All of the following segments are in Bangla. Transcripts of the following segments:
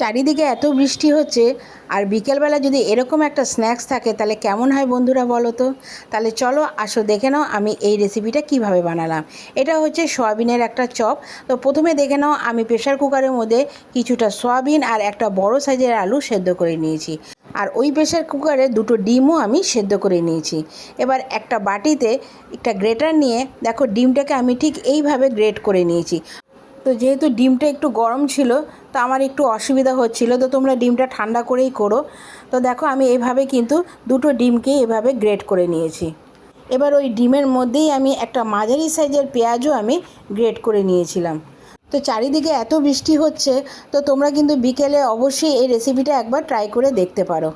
চারিদিকে এত বৃষ্টি হচ্ছে আর বিকেলবেলা যদি এরকম একটা স্ন্যাক্স থাকে তাহলে কেমন হয় বন্ধুরা বলো তো। তাহলে চলো আসো দেখে নাও আমি এই রেসিপিটা কিভাবে বানালাম। এটা হচ্ছে সয়াবিনের একটা চপ। তো প্রথমে দেখে নাও আমি প্রেশার কুকারের মধ্যে কিছুটা সয়াবিন আর একটা বড় সাইজের আলু সেদ্ধ করে নিয়েছি। আর ওই প্রেশার কুকারে দুটো ডিমও আমি সেদ্ধ করে নিয়েছি। এবার একটা বাটিতে একটা গ্রেটার নিয়ে দেখো ডিমটাকে আমি ঠিক এইভাবে গ্রেট করে নিয়েছি। তো যেহেতু ডিমটা একটু গরম ছিল তো আমার একটু অসুবিধা হচ্ছিল, তো তোমরা ডিমটা ঠান্ডা করেই করো। তো দেখো আমি এইভাবে কিন্তু দুটো ডিমকে এভাবে গ্রেট করে নিয়েছি। এবার ওই ডিমের মধ্যেই আমি একটা মাঝারি সাইজের পেঁয়াজও আমি গ্রেট করে নিয়েছিলাম। তো চারিদিকে এত বৃষ্টি হচ্ছে, তো তোমরা কিন্তু বিকেলে অবশ্যই এই রেসিপিটা একবার ট্রাই করে দেখতে পারো।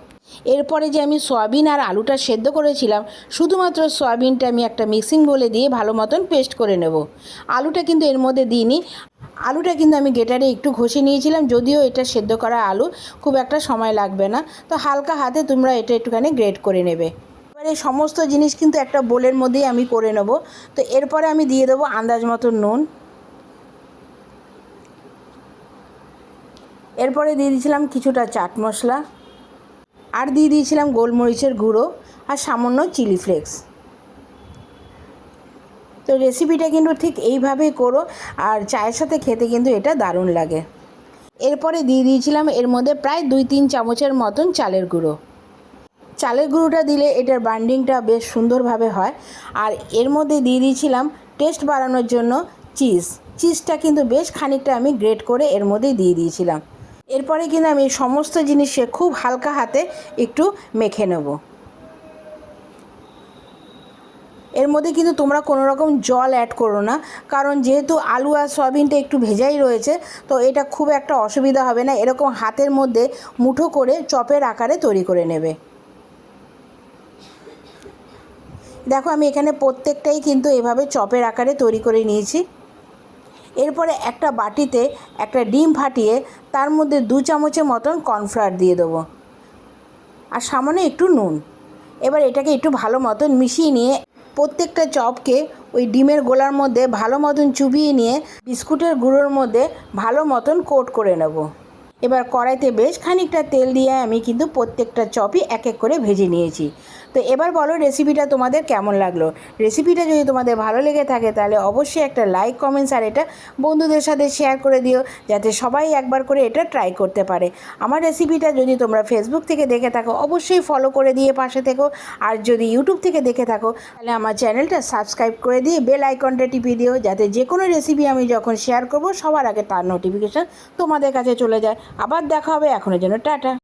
এরপরে যে আমি সয়াবিন আর আলুটা সেদ্ধ করেছিলাম, শুধুমাত্র সয়াবিনটা আমি একটা মিক্সিং বোলে দিয়ে ভালো মতন পেস্ট করে নেব। আলুটা কিন্তু এর মধ্যে দিইনি। আলুটা কিন্তু আমি গ্রেটারে একটু ঘষে নিয়েছিলাম, যদিও এটা সেদ্ধ করা আলু, খুব একটা সময় লাগবে না। তো হালকা হাতে তোমরা এটা একটুখানি গ্রেট করে নেবে। এবারে সমস্ত জিনিস কিন্তু একটা বোলের মধ্যেই আমি করে নেব। তো এরপরে আমি দিয়ে দেবো আন্দাজ মতো নুন। এরপরে দিয়ে দিয়েছিলাম কিছুটা চাট মশলা, আর দিয়ে দিয়েছিলাম গোলমরিচের গুঁড়ো আর সামান্য চিলি ফ্লেক্স। তো রেসিপিটা কিন্তু ঠিক এইভাবেই করো, আর চায়ের সাথে খেতে কিন্তু এটা দারুণ লাগে। এরপরে দিয়ে দিয়েছিলাম এর মধ্যে প্রায় 2-3 চামচের মতন চালের গুঁড়ো। চালের গুঁড়োটা দিলে এটার বাইন্ডিংটা বেশ সুন্দরভাবে হয়। আর এর মধ্যে দিয়ে দিয়েছিলাম টেস্ট বাড়ানোর জন্য চিজটা কিন্তু বেশ খানিকটা আমি গ্রেট করে এর মধ্যে দিয়ে দিয়েছিলাম। এরপরে কিন্তু আমি সমস্ত জিনিসে খুব হালকা হাতে একটু মেখে নেব। এর মধ্যে কিন্তু তোমরা কোনো রকম জল অ্যাড করো না, কারণ যেহেতু আলু আর সয়াবিনটা একটু ভেজাই রয়েছে, তো এটা খুব একটা অসুবিধা হবে না। এরকম হাতের মধ্যে মুঠো করে চপের আকারে তৈরি করে নেবে। দেখো আমি এখানে প্রত্যেকটাই কিন্তু এভাবে চপের আকারে তৈরি করে নিয়েছি। এরপরে একটা বাটিতে একটা ডিম ফাটিয়ে তার মধ্যে 2 চামচের মতন কর্নফ্লাওয়ার দিয়ে দেবো, আর সামান্য একটু নুন। এবার এটাকে একটু ভালো মতন মিশিয়ে নিয়ে প্রত্যেকটা চপকে ওই ডিমের গোলার মধ্যে ভালো মতন চুবিয়ে নিয়ে বিস্কুটের গুঁড়োর মধ্যে ভালো মতন কোট করে নেব। এবার কড়াইতে বেশ খানিকটা তেল দিয়ে আমি কিন্তু প্রত্যেকটা চপই এক এক করে ভেজে নিয়েছি। তো এবার বলো রেসিপিটা তোমাদের কেমন লাগলো। রেসিপিটা যদি তোমাদের ভালো লেগে থাকে তাহলে অবশ্যই একটা লাইক, কমেন্টস আর এটা বন্ধুদের সাথে শেয়ার করে দিও, যাতে সবাই একবার করে এটা ট্রাই করতে পারে। আমার রেসিপিটা যদি তোমরা ফেসবুক থেকে দেখে থাকো অবশ্যই ফলো করে দিয়ে পাশে থেকো, আর যদি ইউটিউব থেকে দেখে থাকো তাহলে আমার চ্যানেলটা সাবস্ক্রাইব করে দিয়ে বেল আইকনটা টিপিয়ে দিও, যাতে যে কোনো রেসিপি আমি যখন শেয়ার করব সবার আগে তার নোটিফিকেশান তোমাদের কাছে চলে যায়। আবার দেখা হবে, এখনের জন্য টাটা।